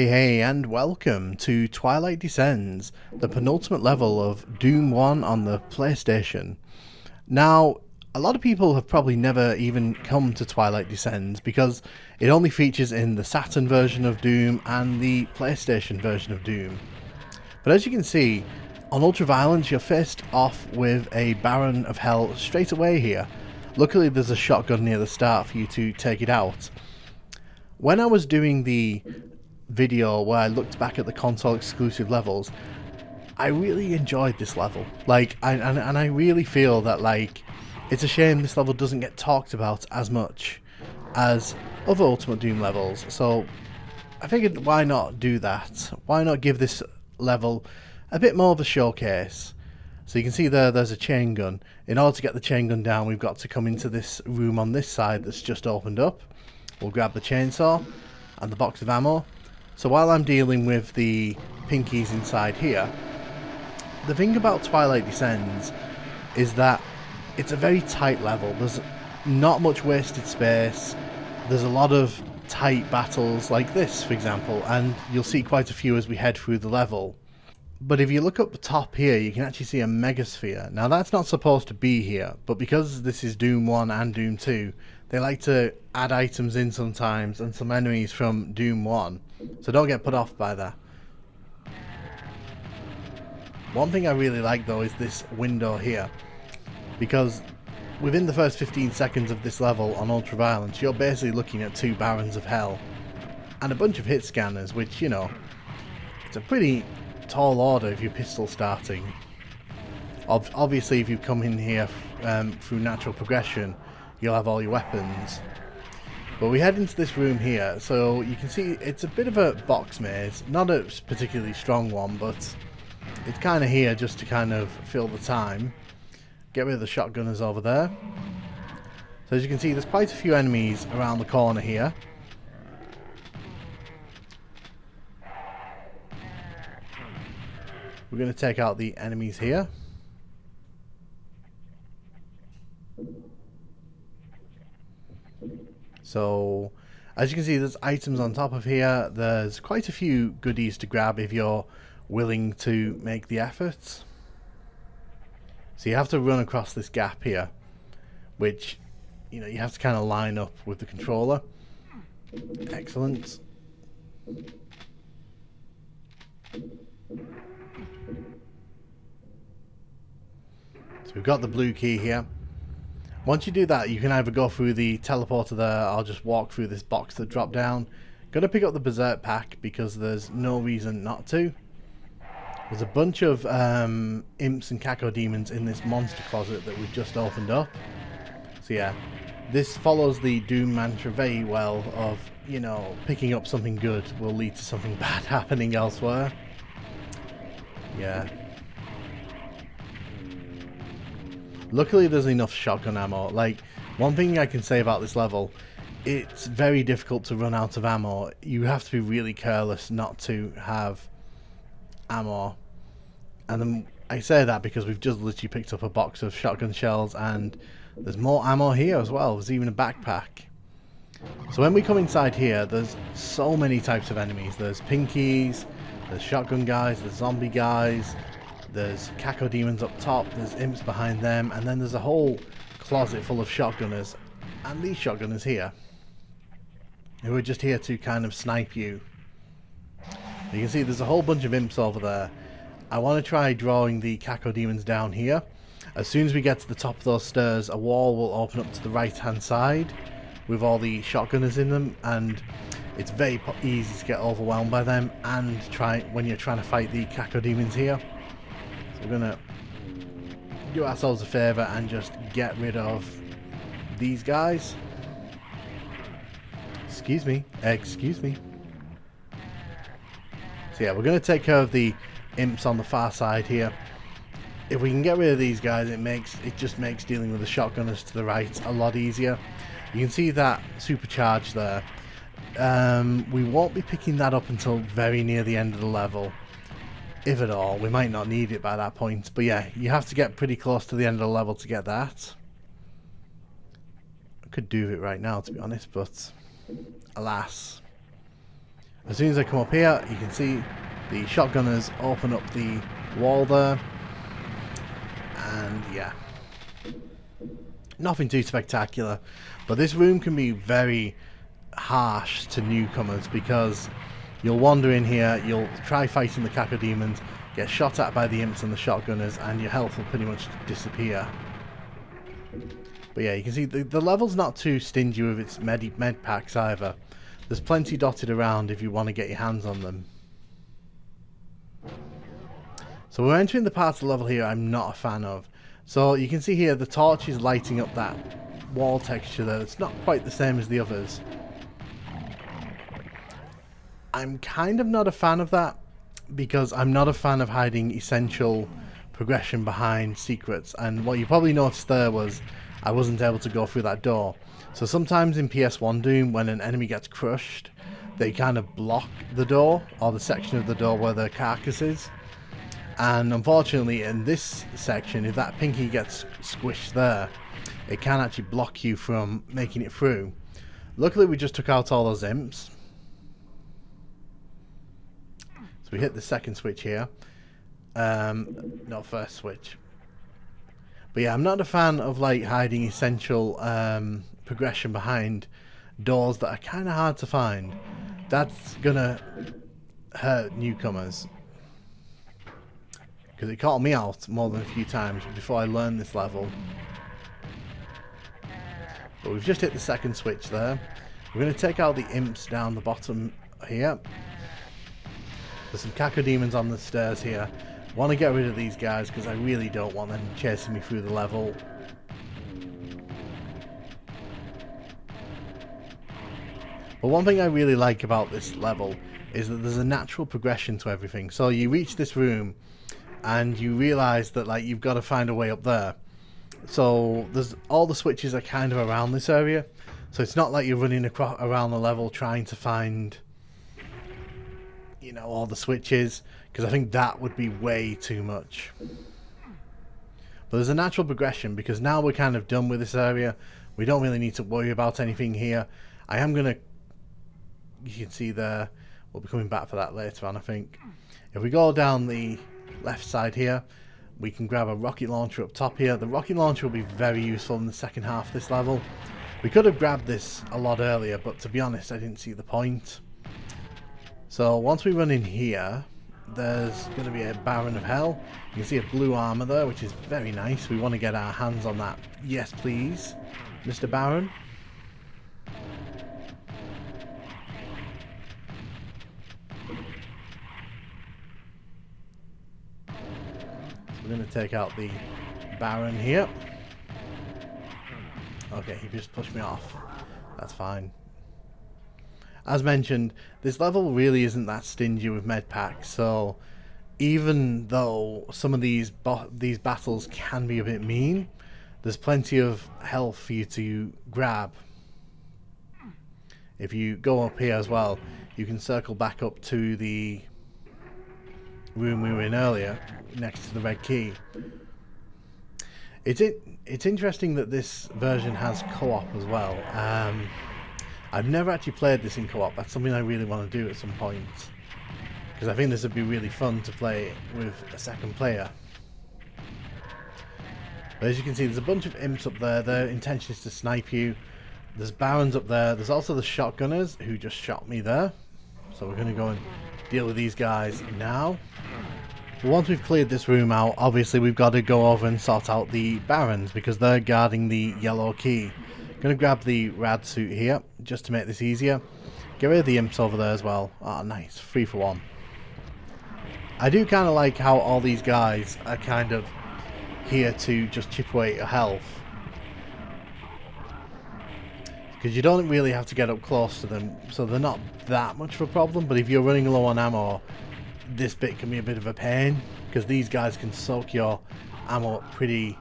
Hey, and welcome to Twilight Descends, the penultimate level of Doom 1 on the PlayStation. Now, a lot of people have probably never even come to Twilight Descends because it only features in the Saturn version of Doom and the PlayStation version of Doom. But as you can see, on Ultraviolence you're faced off with a Baron of Hell straight away here. Luckily there's a shotgun near the start for you to take it out. When I was doing the video where I looked back at the console exclusive levels, I really enjoyed this level. I really feel that it's a shame this level doesn't get talked about as much as other Ultimate Doom levels. So I figured, why not do that? Why not give this level a bit more of a showcase? So you can see there's a chain gun. In order to get the chain gun down, we've got to come into this room on this side that's just opened up. We'll grab the chainsaw and the box of ammo. So while I'm dealing with the pinkies inside here, the thing about Twilight Descends is that it's a very tight level. There's not much wasted space. There's a lot of tight battles like this, for example, and you'll see quite a few as we head through the level. But if you look up the top here, you can actually see a megasphere. Now that's not supposed to be here, but because this is Doom 1 and Doom 2, they like to add items in sometimes and some enemies from Doom 1. So don't get put off by that. One thing I really like though is this window here, because within the first 15 seconds of this level on Ultraviolence, you're basically looking at two Barons of Hell and a bunch of hit scanners, which, you know, it's a pretty tall order if you're pistol starting. Obviously if you come in here through natural progression, you'll have all your weapons. But we head into this room here, so you can see it's a bit of a box maze. Not a particularly strong one, but it's kind of here just to kind of fill the time. Get rid of the shotgunners over there. So as you can see, there's quite a few enemies around the corner here. We're going to take out the enemies here. So, as you can see, there's items on top of here. There's quite a few goodies to grab if you're willing to make the effort. So you have to run across this gap here, which, you know, you have to kind of line up with the controller. Excellent. So we've got the blue key here. Once you do that, you can either go through the teleporter there or just walk through this box that dropped down. Gonna pick up the Berserk pack because there's no reason not to. There's a bunch of imps and cacodemons in this monster closet that we've just opened up. So yeah, this follows the Doom mantra very well of, you know, picking up something good will lead to something bad happening elsewhere. Yeah. Luckily there's enough shotgun ammo. Like, one thing I can say about this level, it's very difficult to run out of ammo. You have to be really careless not to have ammo. And then I say that because we've just literally picked up a box of shotgun shells and there's more ammo here as well. There's even a backpack. So when we come inside here, there's so many types of enemies. There's pinkies, there's shotgun guys, there's zombie guys, there's cacodemons up top, there's imps behind them, and then there's a whole closet full of shotgunners. And these shotgunners here, who are just here to kind of snipe you. You can see there's a whole bunch of imps over there. I want to try drawing the cacodemons down here. As soon as we get to the top of those stairs, a wall will open up to the right hand side with all the shotgunners in them, and it's very easy to get overwhelmed by them and when you're trying to fight the cacodemons here. So we're gonna do ourselves a favour and just get rid of these guys. Excuse me. So yeah, we're gonna take care of the imps on the far side here. If we can get rid of these guys, it just makes dealing with the shotgunners to the right a lot easier. You can see that supercharge there. We won't be picking that up until very near the end of the level. If at all, we might not need it by that point. But yeah, you have to get pretty close to the end of the level to get that. I could do it right now, to be honest, but alas. As soon as I come up here, you can see the shotgunners open up the wall there. And yeah, nothing too spectacular. But this room can be very harsh to newcomers because you'll wander in here, you'll try fighting the cacodemons, get shot at by the imps and the shotgunners, and your health will pretty much disappear. But yeah, you can see the level's not too stingy with its med packs either. There's plenty dotted around if you want to get your hands on them. So we're entering the part of the level here I'm not a fan of. So you can see here the torch is lighting up that wall texture there. It's not quite the same as the others. I'm kind of not a fan of that because I'm not a fan of hiding essential progression behind secrets. And what you probably noticed there was I wasn't able to go through that door. So sometimes in PS1 Doom, when an enemy gets crushed, they kind of block the door, or the section of the door where the carcass is. And unfortunately in this section, if that pinky gets squished there, it can actually block you from making it through. Luckily we just took out all those imps. So we hit the second switch here. No, first switch. But yeah, I'm not a fan of like hiding essential progression behind doors that are kind of hard to find. That's gonna hurt newcomers. Because it caught me out more than a few times before I learned this level. But we've just hit the second switch there. We're going to take out the imps down the bottom here. There's some cacodemons on the stairs here. Want to get rid of these guys because I really don't want them chasing me through the level. But one thing I really like about this level is that there's a natural progression to everything. So you reach this room and you realise that like you've got to find a way up there. So there's all the switches are kind of around this area. So it's not like you're running around the level trying to find, you know, all the switches, because I think that would be way too much. But there's a natural progression because now we're kind of done with this area. We don't really need to worry about anything here. I am going to, you can see there, we'll be coming back for that later on I think. If we go down the left side here, we can grab a rocket launcher up top here. The rocket launcher will be very useful in the second half of this level. We could have grabbed this a lot earlier, but to be honest I didn't see the point. So once we run in here, there's going to be a Baron of Hell. You can see a blue armor there, which is very nice. We want to get our hands on that. Yes please, Mr. Baron. We're going to take out the Baron here. Okay, he just pushed me off. That's fine. As mentioned, this level really isn't that stingy with med packs, so even though some of these battles can be a bit mean, there's plenty of health for you to grab. If you go up here as well, you can circle back up to the room we were in earlier, next to the red key. It's interesting that this version has co-op as well. I've never actually played this in co-op. That's something I really want to do at some point, because I think this would be really fun to play with a second player. But as you can see, there's a bunch of imps up there. Their intention is to snipe you. There's barons up there. There's also the shotgunners who just shot me there. So we're going to go and deal with these guys now. But once we've cleared this room out, obviously we've got to go over and sort out the barons because they're guarding the yellow key. Going to grab the rad suit here just to make this easier. Get rid of the imps over there as well. Ah, nice. 3 for 1. I do kind of like how all these guys are kind of here to just chip away at your health, because you don't really have to get up close to them, so they're not that much of a problem. But if you're running low on ammo, this bit can be a bit of a pain, because these guys can soak your ammo pretty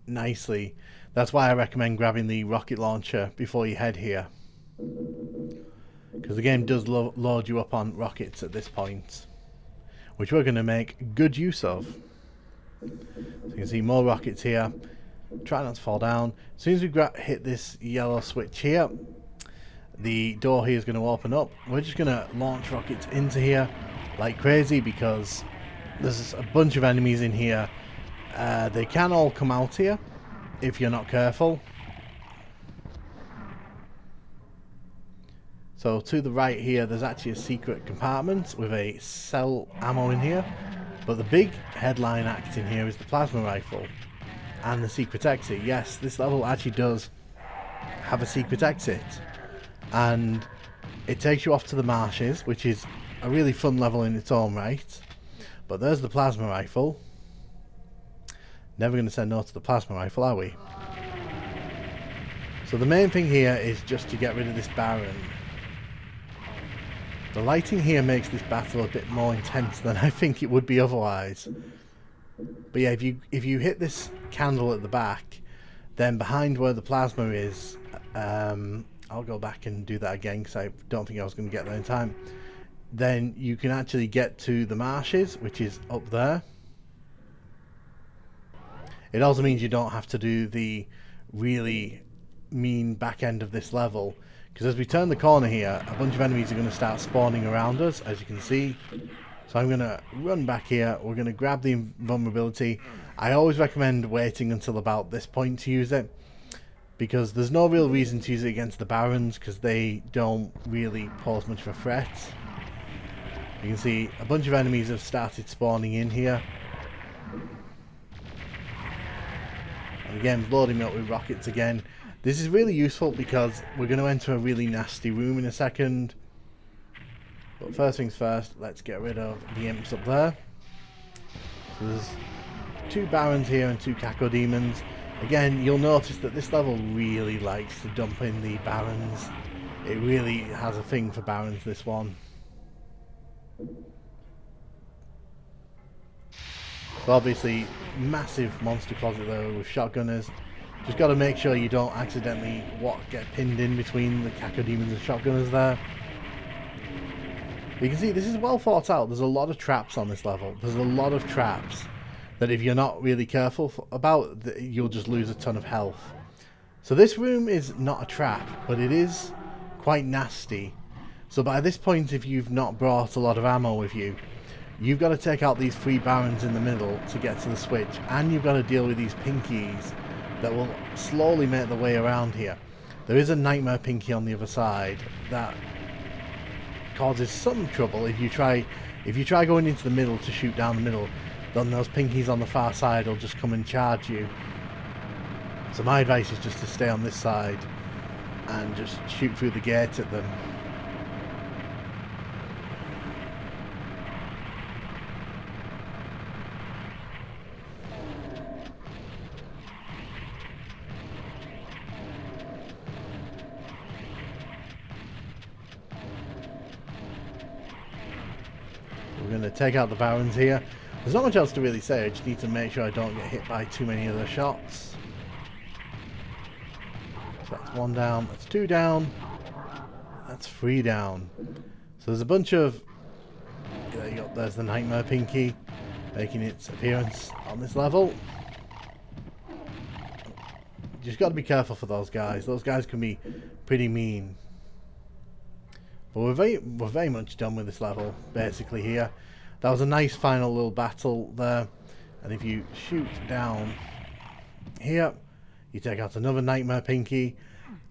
nicely. That's why I recommend grabbing the rocket launcher before you head here, because the game does load you up on rockets at this point, which we're going to make good use of. So you can see more rockets here. Try not to fall down. As soon as we hit this yellow switch here, the door here is going to open up. We're just going to launch rockets into here like crazy because there's a bunch of enemies in here. They can all come out here if you're not careful. So to the right here, there's actually a secret compartment with a cell ammo in here. But the big headline act in here is the plasma rifle and the secret exit. Yes, this level actually does have a secret exit. And it takes you off to the marshes, which is a really fun level in its own right. But there's the plasma rifle. Never going to say no to the plasma rifle, are we? So the main thing here is just to get rid of this Baron. The lighting here makes this battle a bit more intense than I think it would be otherwise. But yeah, if you hit this candle at the back, then behind where the plasma is, I'll go back and do that again because I don't think I was going to get there in time. Then you can actually get to the marshes, which is up there. It also means you don't have to do the really mean back end of this level. Because as we turn the corner here, a bunch of enemies are going to start spawning around us, as you can see. So I'm going to run back here. We're going to grab the invulnerability. I always recommend waiting until about this point to use it, because there's no real reason to use it against the Barons, because they don't really pose much of a threat. You can see a bunch of enemies have started spawning in here. And again, loading me up with rockets again. This is really useful because we're going to enter a really nasty room in a second. But first things first, let's get rid of the imps up there. So there's 2 Barons here and 2 Cacodemons. Again, you'll notice that this level really likes to dump in the Barons. It really has a thing for Barons, this one. So obviously, massive monster closet there with shotgunners. Just got to make sure you don't accidentally get pinned in between the Cacodemons and shotgunners there. But you can see this is well thought out. There's a lot of traps on this level. There's a lot of traps that if you're not really careful about, you'll just lose a ton of health. So this room is not a trap, but it is quite nasty. So by this point, if you've not brought a lot of ammo with you, you've got to take out these 3 Barons in the middle to get to the switch, and you've got to deal with these pinkies that will slowly make their way around here. There is a nightmare pinky on the other side that causes some trouble if you try going into the middle to shoot down the middle. Then those pinkies on the far side will just come and charge you. So my advice is just to stay on this side and just shoot through the gate at them. We're going to take out the Barons here. There's not much else to really say. I just need to make sure I don't get hit by too many other shots. So that's 1 down. That's 2 down. That's 3 down. So there's a bunch of... There you go. There's the Nightmare Pinky making its appearance on this level. You just got to be careful for those guys. Those guys can be pretty mean. But we're very much done with this level, basically, here. That was a nice final little battle there. And if you shoot down here, you take out another Nightmare Pinky.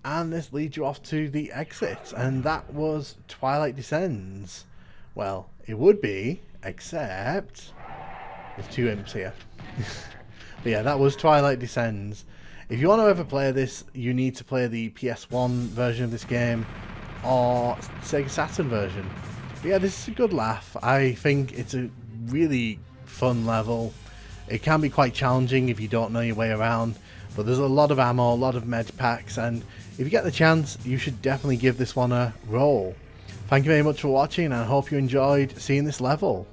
And this leads you off to the exit. And that was Twilight Descends. Well, it would be, except there's 2 imps here. But yeah, that was Twilight Descends. If you want to ever play this, you need to play the PS1 version of this game or Sega Saturn version. But yeah, this is a good laugh. I think it's a really fun level. It can be quite challenging if you don't know your way around, but there's a lot of ammo, a lot of med packs, and if you get the chance, you should definitely give this one a roll. Thank you very much for watching, and I hope you enjoyed seeing this level.